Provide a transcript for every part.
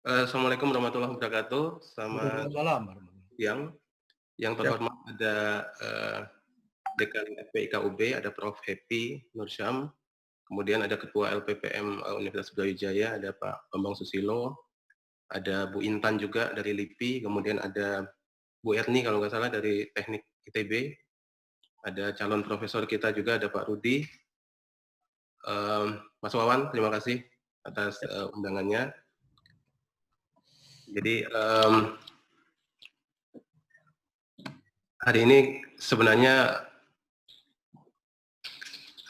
Assalamualaikum warahmatullahi wabarakatuh. Selamat Waalaikumsalam warahmatullahi. siang. Yang Ya, terhormat ada Dekan FPIK UB, ada Prof. Happy Nursyam, kemudian ada Ketua LPPM Universitas Brawijaya, ada Pak Bambang Susilo, ada Bu Intan juga dari LIPI, kemudian ada Bu Erni kalau nggak salah dari Teknik ITB, ada calon profesor kita juga, ada Pak Rudi. Mas Wawan, terima kasih atas undangannya. Jadi hari ini sebenarnya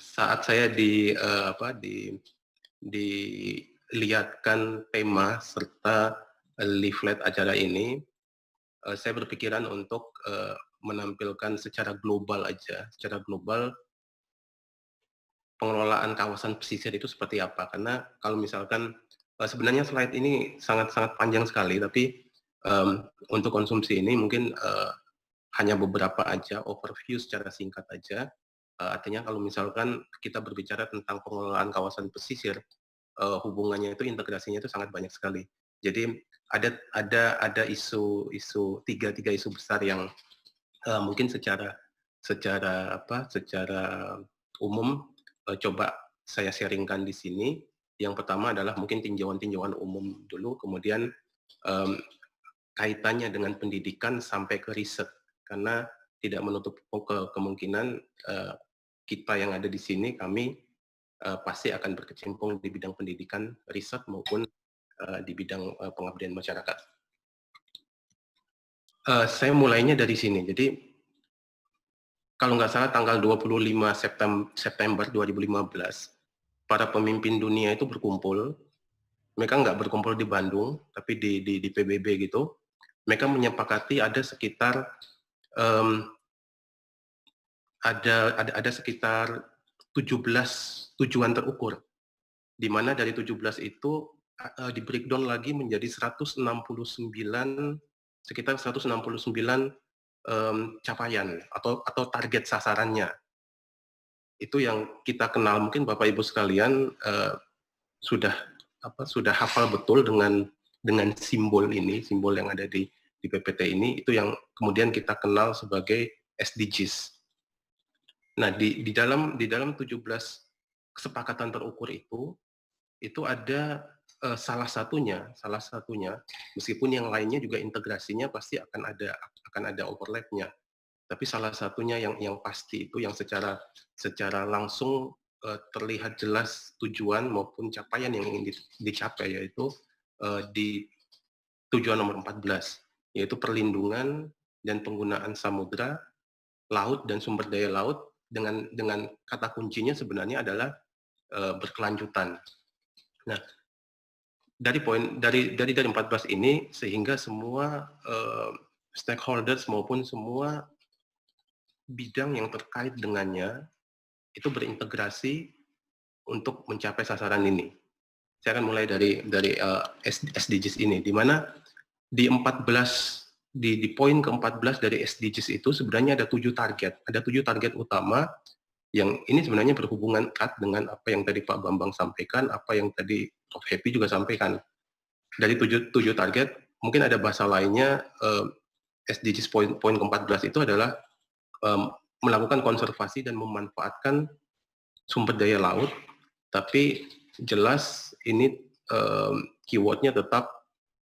saat saya dilihatkan tema serta leaflet acara ini, saya berpikiran untuk menampilkan secara global aja, secara global pengelolaan kawasan pesisir itu seperti apa. Karena kalau misalkan sebenarnya slide ini sangat-sangat panjang sekali, tapi untuk konsumsi ini mungkin hanya beberapa aja, overview secara singkat aja. Artinya kalau misalkan kita berbicara tentang pengelolaan kawasan pesisir, hubungannya itu integrasinya itu sangat banyak sekali. Jadi ada isu tiga isu besar yang mungkin secara umum coba saya sharingkan di sini. Yang pertama adalah mungkin tinjauan umum dulu, kemudian kaitannya dengan pendidikan sampai ke riset, karena tidak menutup kemungkinan kita yang ada di sini, kami pasti akan berkecimpung di bidang pendidikan, riset maupun di bidang pengabdian masyarakat. Saya mulainya dari sini. Jadi kalau nggak salah tanggal 25 September 2015, para pemimpin dunia itu berkumpul. Mereka nggak berkumpul di Bandung, tapi di PBB gitu. Mereka menyepakati ada sekitar ada sekitar 17 tujuan terukur, di mana dari 17 itu di breakdown lagi menjadi 169, sekitar 169 capaian atau target sasarannya. Itu yang kita kenal, mungkin Bapak Ibu sekalian sudah hafal betul dengan simbol ini, simbol yang ada di PPT ini, itu yang kemudian kita kenal sebagai SDGs. Nah, di dalam 17 kesepakatan terukur itu ada salah satunya, meskipun yang lainnya juga integrasinya pasti akan ada overlap-nya. Tapi salah satunya yang pasti itu yang secara langsung terlihat jelas tujuan maupun capaian yang ingin dicapai, yaitu di tujuan nomor 14, yaitu perlindungan dan penggunaan samudra, laut dan sumber daya laut, dengan kata kuncinya sebenarnya adalah berkelanjutan. Nah, dari 14 ini sehingga semua stakeholders maupun semua bidang yang terkait dengannya itu berintegrasi untuk mencapai sasaran ini. Saya akan mulai dari SDGs ini, di mana di poin ke-14 dari SDGs itu sebenarnya ada 7 target. Ada 7 target utama yang ini sebenarnya berhubungan erat dengan apa yang tadi Pak Bambang sampaikan, apa yang tadi Prof. Happy juga sampaikan. Dari 7 target, mungkin ada bahasa lainnya, SDGs poin ke-14 itu adalah melakukan konservasi dan memanfaatkan sumber daya laut, tapi jelas ini keywordnya tetap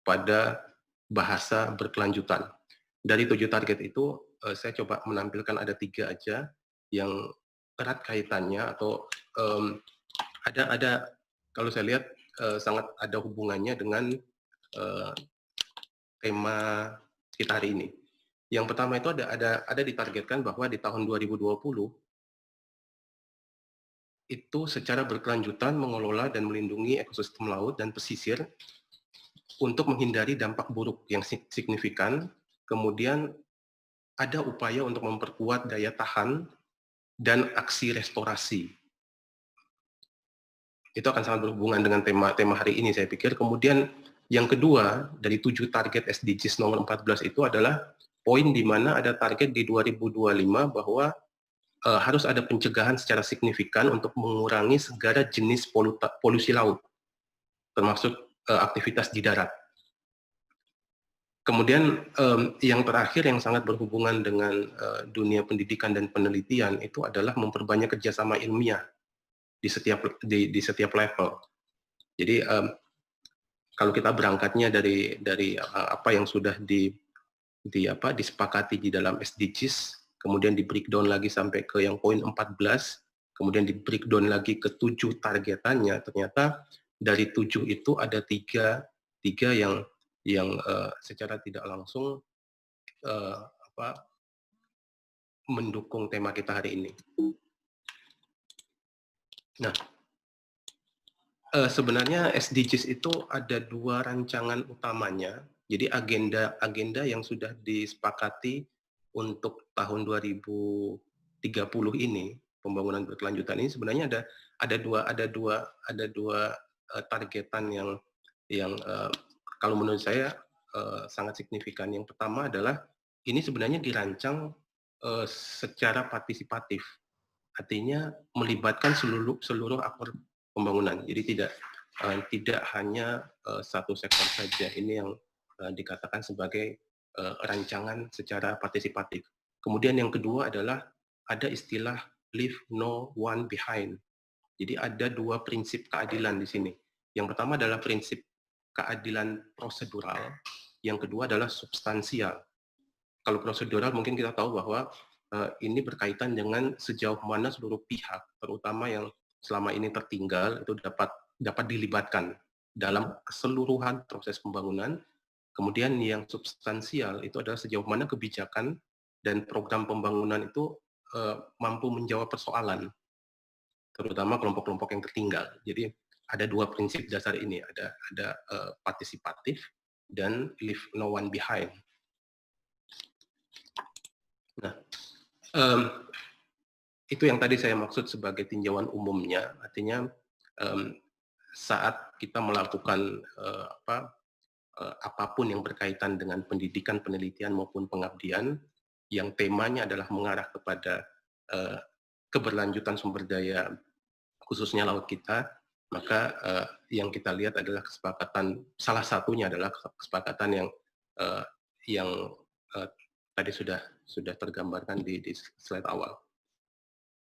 pada bahasa berkelanjutan. Dari 7 target itu, saya coba menampilkan ada 3 aja yang erat kaitannya atau ada kalau saya lihat sangat ada hubungannya dengan tema kita hari ini. Yang pertama itu ada ditargetkan bahwa di tahun 2020 itu secara berkelanjutan mengelola dan melindungi ekosistem laut dan pesisir untuk menghindari dampak buruk yang signifikan. Kemudian ada upaya untuk memperkuat daya tahan dan aksi restorasi. Itu akan sangat berhubungan dengan tema hari ini, saya pikir. Kemudian yang kedua, dari 7 target SDGs nomor 14 itu adalah poin di mana ada target di 2025 bahwa harus ada pencegahan secara signifikan untuk mengurangi segala jenis polusi laut, termasuk aktivitas di darat. Kemudian yang terakhir yang sangat berhubungan dengan dunia pendidikan dan penelitian itu adalah memperbanyak kerjasama ilmiah di setiap level. Jadi kalau kita berangkatnya dari apa yang sudah disepakati di dalam SDGs, kemudian di breakdown lagi sampai ke yang poin 14, kemudian di breakdown lagi ke 7 targetannya, ternyata dari 7 itu ada tiga yang secara tidak langsung mendukung tema kita hari ini. Nah, sebenarnya SDGs itu ada 2 rancangan utamanya. Jadi agenda yang sudah disepakati untuk tahun 2030 ini, pembangunan berkelanjutan ini sebenarnya ada dua targetan yang kalau menurut saya sangat signifikan. Yang pertama adalah ini sebenarnya dirancang secara partisipatif, artinya melibatkan seluruh aktor pembangunan. Jadi tidak hanya satu sektor saja ini yang dikatakan sebagai rancangan secara partisipatif. Kemudian yang kedua adalah ada istilah leave no one behind. Jadi ada 2 prinsip keadilan di sini. Yang pertama adalah prinsip keadilan prosedural, yang kedua adalah substansial. Kalau prosedural mungkin kita tahu bahwa ini berkaitan dengan sejauh mana seluruh pihak, terutama yang selama ini tertinggal, itu dapat dilibatkan dalam keseluruhan proses pembangunan. Kemudian yang substansial itu adalah sejauh mana kebijakan dan program pembangunan itu mampu menjawab persoalan, terutama kelompok-kelompok yang tertinggal. Jadi ada 2 prinsip dasar ini, ada partisipatif dan leave no one behind. Nah, itu yang tadi saya maksud sebagai tinjauan umumnya, artinya saat kita melakukan apapun yang berkaitan dengan pendidikan, penelitian maupun pengabdian, yang temanya adalah mengarah kepada keberlanjutan sumber daya, khususnya laut kita, maka yang kita lihat adalah kesepakatan, salah satunya adalah kesepakatan yang tadi sudah tergambarkan di slide awal.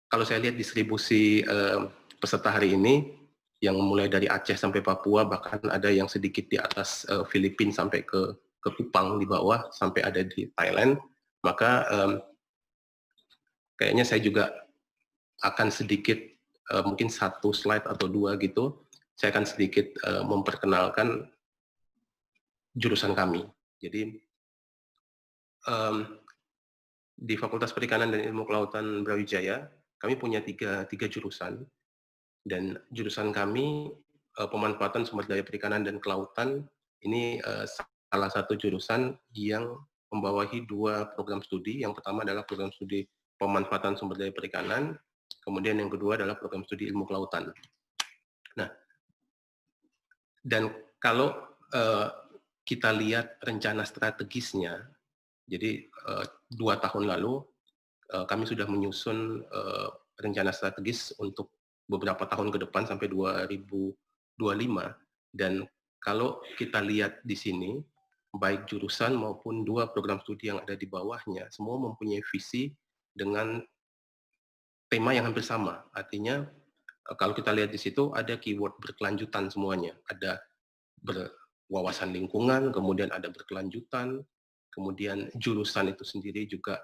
Kalau saya lihat distribusi peserta hari ini, yang mulai dari Aceh sampai Papua, bahkan ada yang sedikit di atas Filipina sampai ke Kupang di bawah, sampai ada di Thailand, maka kayaknya saya juga akan sedikit, mungkin 1 slide atau 2 gitu, saya akan sedikit memperkenalkan jurusan kami. Jadi di Fakultas Perikanan dan Ilmu Kelautan Brawijaya, kami punya tiga jurusan, dan jurusan kami pemanfaatan sumber daya perikanan dan kelautan ini salah satu jurusan yang membawahi 2 program studi. Yang pertama adalah program studi pemanfaatan sumber daya perikanan, kemudian yang kedua adalah program studi ilmu kelautan. Nah, dan kalau kita lihat rencana strategisnya, jadi 2 tahun lalu kami sudah menyusun rencana strategis untuk beberapa tahun ke depan sampai 2025, dan kalau kita lihat di sini, baik jurusan maupun 2 program studi yang ada di bawahnya, semua mempunyai visi dengan tema yang hampir sama. Artinya kalau kita lihat di situ ada keyword berkelanjutan semuanya, ada berwawasan lingkungan, kemudian ada berkelanjutan, kemudian jurusan itu sendiri juga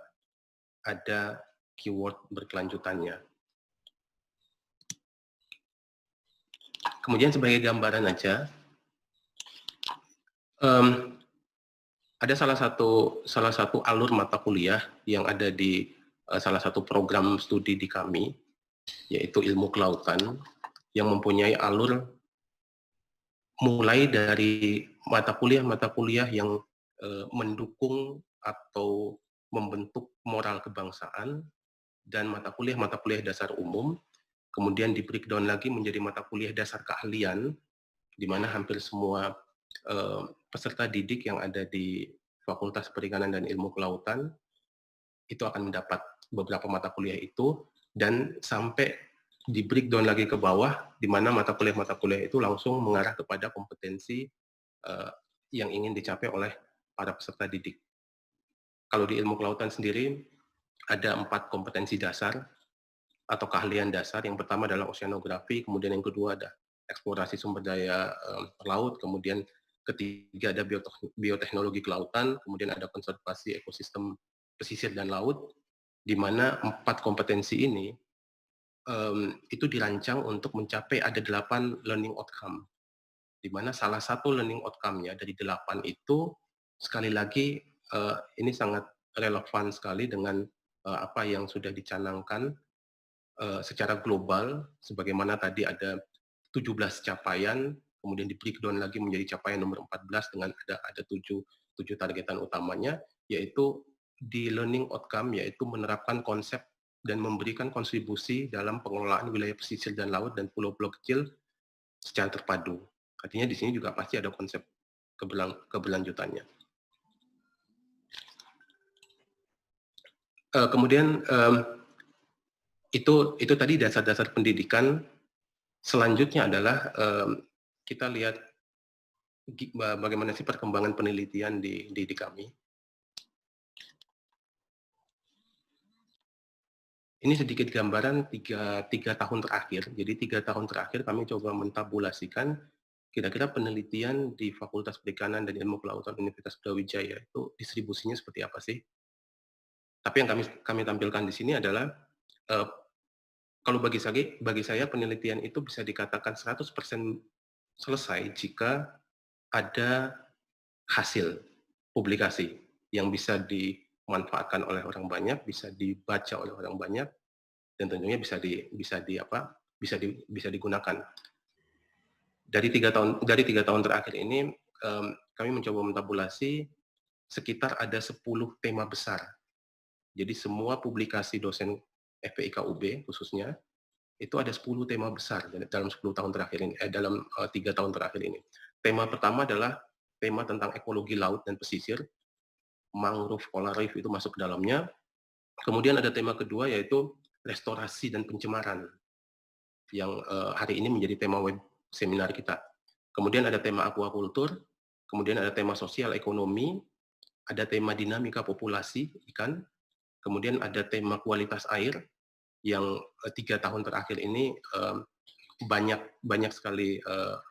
ada keyword berkelanjutannya. Kemudian sebagai gambaran aja, ada salah satu alur mata kuliah yang ada di salah satu program studi di kami, yaitu ilmu kelautan, yang mempunyai alur mulai dari mata kuliah yang mendukung atau membentuk moral kebangsaan, dan mata kuliah dasar umum, kemudian di breakdown lagi menjadi mata kuliah dasar keahlian, di mana hampir semua peserta didik yang ada di Fakultas Perikanan dan Ilmu Kelautan itu akan mendapat beberapa mata kuliah itu, dan sampai di breakdown lagi ke bawah, di mana mata kuliah itu langsung mengarah kepada kompetensi yang ingin dicapai oleh para peserta didik. Kalau di ilmu kelautan sendiri, ada 4 kompetensi dasar atau keahlian dasar. Yang pertama adalah oceanografi, kemudian yang kedua ada eksplorasi sumber daya laut, kemudian ketiga ada bioteknologi kelautan, kemudian ada konservasi ekosistem pesisir dan laut, di mana 4 kompetensi ini itu dirancang untuk mencapai ada 8 learning outcome, di mana salah satu learning outcome-nya dari 8 itu, sekali lagi ini sangat relevan sekali dengan apa yang sudah dicanangkan secara global, sebagaimana tadi ada 17 capaian, kemudian di breakdown lagi menjadi capaian nomor 14 dengan ada 7 targetan utamanya, yaitu di learning outcome, yaitu menerapkan konsep dan memberikan kontribusi dalam pengelolaan wilayah pesisir dan laut dan pulau-pulau kecil secara terpadu. Artinya di sini juga pasti ada konsep keberlanjutannya. Kemudian itu tadi dasar-dasar pendidikan. Selanjutnya adalah kita lihat bagaimana sih perkembangan penelitian di kami. Ini sedikit gambaran tiga tahun terakhir. Jadi 3 tahun terakhir kami coba mentabulasikan kira-kira penelitian di Fakultas Perikanan dan Ilmu Kelautan Universitas Brawijaya itu distribusinya seperti apa sih? Tapi yang kami tampilkan di sini adalah kalau bagi saya penelitian itu bisa dikatakan 100% selesai jika ada hasil publikasi yang bisa dimanfaatkan oleh orang banyak, bisa dibaca oleh orang banyak, dan tentunya bisa digunakan. Dari 3 tahun terakhir ini kami mencoba mentabulasi sekitar ada 10 tema besar. Jadi semua publikasi dosen FPIK UB khususnya itu ada 10 tema besar dalam 10 tahun terakhir ini, dalam 3 tahun terakhir ini. Tema pertama adalah tema tentang ekologi laut dan pesisir, mangrove coral reef itu masuk ke dalamnya. Kemudian ada tema kedua yaitu restorasi dan pencemaran, yang hari ini menjadi tema web seminar kita. Kemudian ada tema aquaculture, kemudian ada tema sosial ekonomi, ada tema dinamika populasi ikan, kemudian ada tema kualitas air, yang 3 tahun terakhir ini banyak sekali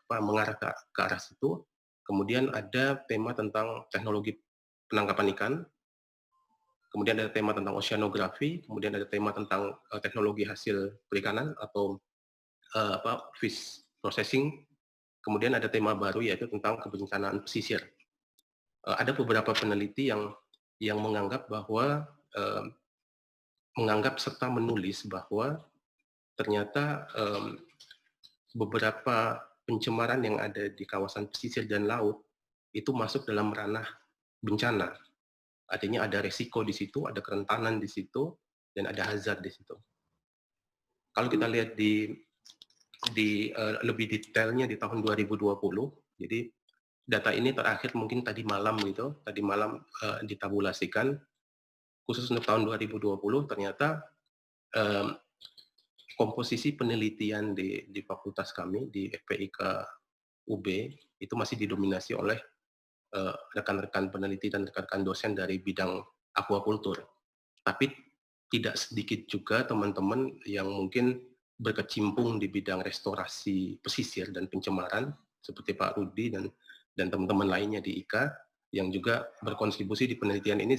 mengarah ke arah situ. Kemudian ada tema tentang teknologi penangkapan ikan, kemudian ada tema tentang oceanografi, kemudian ada tema tentang teknologi hasil perikanan atau fish processing, kemudian ada tema baru yaitu tentang kebencanaan pesisir. Ada beberapa peneliti yang menganggap bahwa serta menulis bahwa ternyata beberapa pencemaran yang ada di kawasan pesisir dan laut itu masuk dalam ranah bencana. Artinya ada resiko di situ, ada kerentanan di situ, dan ada hazard di situ. Kalau kita lihat di lebih detailnya di tahun 2020, jadi data ini terakhir mungkin tadi malam ditabulasikan, khusus untuk tahun 2020 ternyata komposisi penelitian di fakultas kami, di FPIK UB, itu masih didominasi oleh rekan-rekan peneliti dan rekan-rekan dosen dari bidang aquaculture. Tapi tidak sedikit juga teman-teman yang mungkin berkecimpung di bidang restorasi pesisir dan pencemaran, seperti Pak Rudi dan teman-teman lainnya di IKA, yang juga berkontribusi di penelitian ini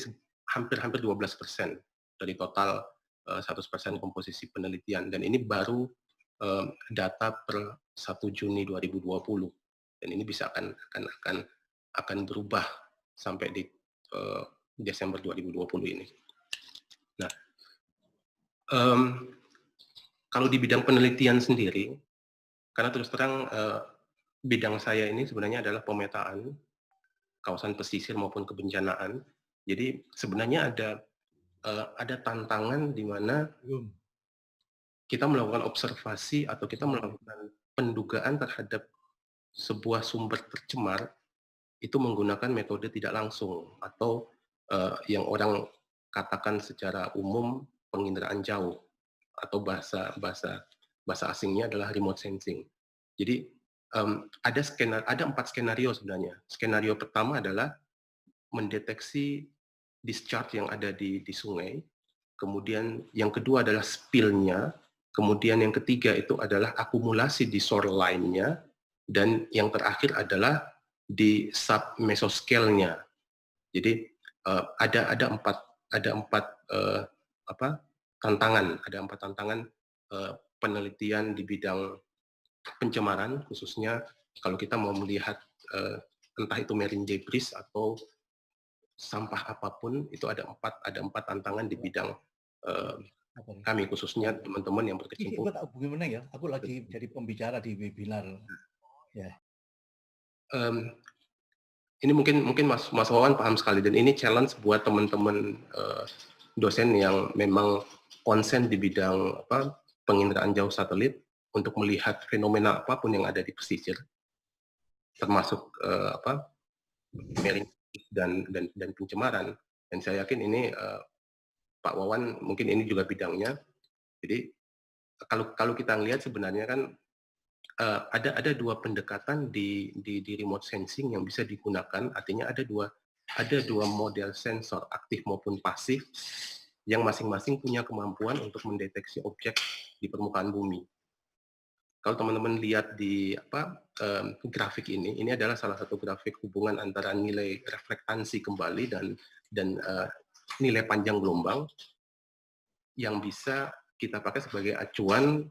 hampir 12% dari total 100% komposisi penelitian, dan ini baru data per 1 Juni 2020, dan ini bisa akan berubah sampai di Desember 2020 ini. Nah, kalau di bidang penelitian sendiri, karena terus terang bidang saya ini sebenarnya adalah pemetaan kawasan pesisir maupun kebencanaan. Jadi sebenarnya ada tantangan di mana kita melakukan observasi atau kita melakukan pendugaan terhadap sebuah sumber tercemar itu menggunakan metode tidak langsung atau yang orang katakan secara umum penginderaan jauh, atau bahasa asingnya adalah remote sensing. Jadi ada 4 skenario sebenarnya. Skenario pertama adalah mendeteksi discharge yang ada di sungai, kemudian yang kedua adalah spill-nya, kemudian yang ketiga itu adalah akumulasi di shoreline-nya, dan yang terakhir adalah di sub-mesoscale-nya. Jadi ada empat tantangan penelitian di bidang pencemaran, khususnya kalau kita mau melihat entah itu marine debris atau sampah apapun, itu ada empat tantangan di bidang kami, khususnya teman-teman yang berkecimpung. Aku tak hubungi mana ya, aku lagi jadi pembicara di webinar. Ya. Ini mungkin Mas Wawan paham sekali, dan ini challenge buat teman-teman dosen yang memang konsen di bidang penginderaan jauh satelit untuk melihat fenomena apapun yang ada di pesisir, termasuk marine dan pencemaran. Dan saya yakin ini Pak Wawan mungkin ini juga bidangnya. Jadi kalau kita lihat sebenarnya kan ada dua pendekatan di remote sensing yang bisa digunakan. Artinya ada dua model sensor aktif maupun pasif yang masing-masing punya kemampuan untuk mendeteksi objek di permukaan bumi. Kalau teman-teman lihat di grafik ini adalah salah satu grafik hubungan antara nilai reflektansi kembali dan nilai panjang gelombang yang bisa kita pakai sebagai acuan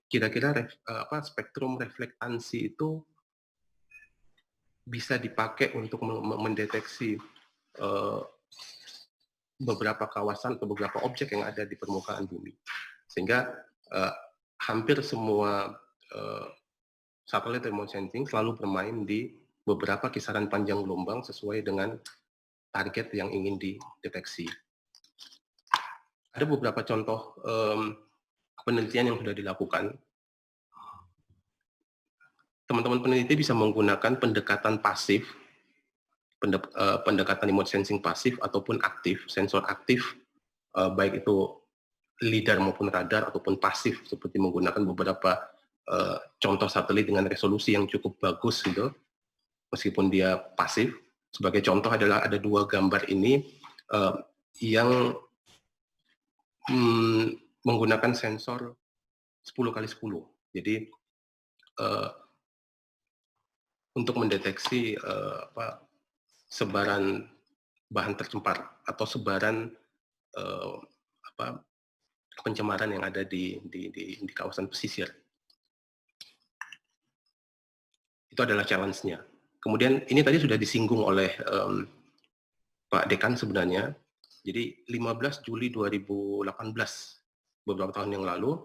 kira-kira spektrum reflektansi itu bisa dipakai untuk mendeteksi beberapa kawasan atau beberapa objek yang ada di permukaan bumi. Sehingga hampir semua satelit remote sensing selalu bermain di beberapa kisaran panjang gelombang sesuai dengan target yang ingin dideteksi. Ada beberapa contoh penelitian yang sudah dilakukan. Teman-teman peneliti bisa menggunakan pendekatan pasif, pendekatan remote sensing pasif ataupun aktif, sensor aktif, baik itu lidar maupun radar, ataupun pasif seperti menggunakan beberapa contoh satelit dengan resolusi yang cukup bagus gitu, meskipun dia pasif. Sebagai contoh adalah ada dua gambar ini yang menggunakan sensor 10x10. Jadi untuk mendeteksi sebaran bahan tercemar atau sebaran pencemaran yang ada di kawasan pesisir. Itu adalah challenge-nya. Kemudian ini tadi sudah disinggung oleh Pak Dekan sebenarnya. Jadi 15 Juli 2018, beberapa tahun yang lalu,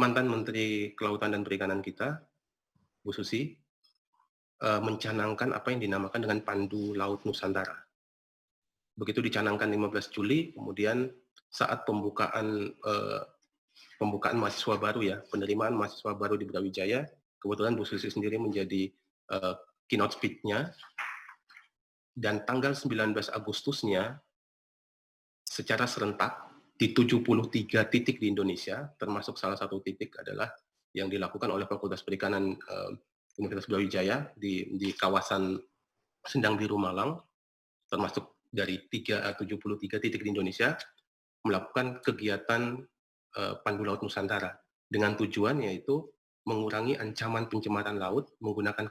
mantan Menteri Kelautan dan Perikanan kita, Bu Susi, mencanangkan apa yang dinamakan dengan Pandu Laut Nusantara. Begitu dicanangkan 15 Juli, kemudian saat pembukaan mahasiswa baru ya, penerimaan mahasiswa baru di Brawijaya, kebetulan Bu Susi sendiri menjadi keynote speech-nya, dan tanggal 19 Agustusnya secara serentak di 73 titik di Indonesia, termasuk salah satu titik adalah yang dilakukan oleh Fakultas Perikanan Universitas Brawijaya di kawasan Sendang Biru Malang, termasuk dari 73 titik di Indonesia, melakukan kegiatan Pandu Laut Nusantara dengan tujuan yaitu mengurangi ancaman pencemaran laut menggunakan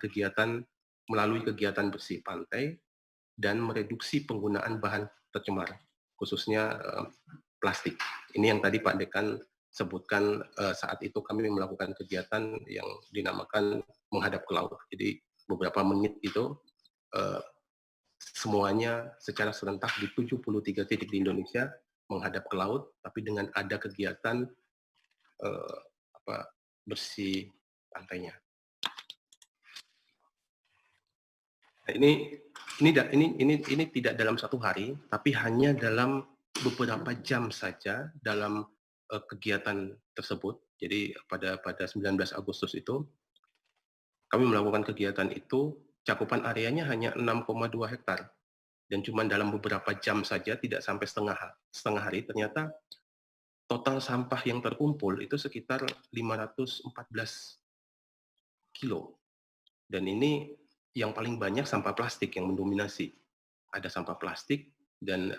melalui kegiatan bersih pantai dan mereduksi penggunaan bahan tercemar, khususnya plastik. Ini yang tadi Pak Dekan sebutkan, saat itu kami melakukan kegiatan yang dinamakan menghadap ke laut. Jadi beberapa menit itu semuanya secara serentak di 73 titik di Indonesia menghadap ke laut, tapi dengan ada kegiatan bersih pantainya. Nah, ini tidak dalam satu hari, tapi hanya dalam beberapa jam saja dalam kegiatan tersebut. Jadi pada 19 Agustus itu kami melakukan kegiatan itu, cakupan areanya hanya 6,2 hektar. Dan cuma dalam beberapa jam saja, tidak sampai setengah hari, ternyata total sampah yang terkumpul itu sekitar 514 kilo. Dan ini yang paling banyak sampah plastik yang mendominasi. Ada sampah plastik dan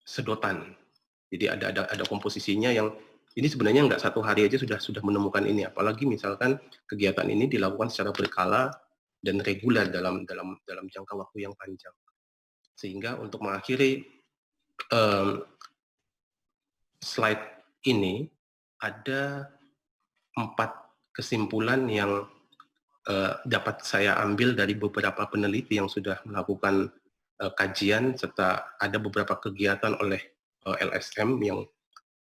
sedotan. Jadi ada komposisinya yang ini sebenarnya nggak 1 hari aja sudah menemukan ini, apalagi misalkan kegiatan ini dilakukan secara berkala dan reguler dalam jangka waktu yang panjang. Sehingga untuk mengakhiri slide ini, ada 4 kesimpulan yang dapat saya ambil dari beberapa peneliti yang sudah melakukan kajian, serta ada beberapa kegiatan oleh LSM yang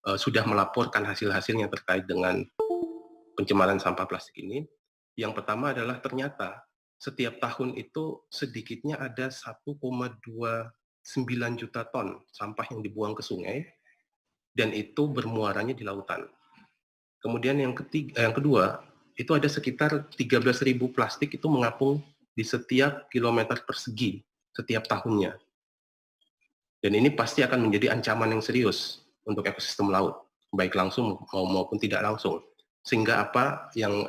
sudah melaporkan hasil-hasilnya terkait dengan pencemaran sampah plastik ini. Yang pertama adalah ternyata setiap tahun itu sedikitnya ada 1,29 juta ton sampah yang dibuang ke sungai, dan itu bermuaranya di lautan. Kemudian yang kedua, itu ada sekitar 13.000 plastik itu mengapung di setiap kilometer persegi setiap tahunnya. Dan ini pasti akan menjadi ancaman yang serius untuk ekosistem laut, baik langsung maupun tidak langsung. Sehingga apa yang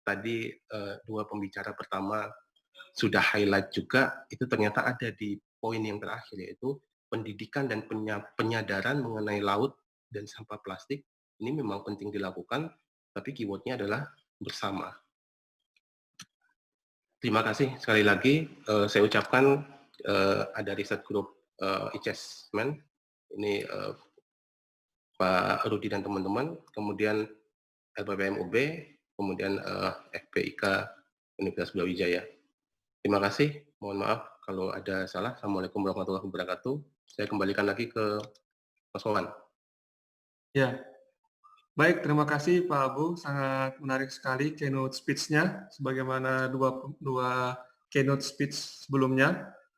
tadi 2 pembicara pertama sudah highlight juga, itu ternyata ada di poin yang terakhir, yaitu pendidikan dan penyadaran mengenai laut dan sampah plastik. Ini memang penting dilakukan, tapi keyword-nya adalah bersama. Terima kasih sekali lagi. Saya ucapkan ada riset grup ICESMEN, ini Pak Rudi dan teman-teman, kemudian LPPM UB, kemudian FPIK Universitas Brawijaya. Terima kasih, mohon maaf kalau ada salah. Assalamualaikum warahmatullahi wabarakatuh. Saya kembalikan lagi ke Mas Wawan. Ya, baik, terima kasih Pak Abu, sangat menarik sekali keynote speech-nya, sebagaimana dua keynote speech sebelumnya.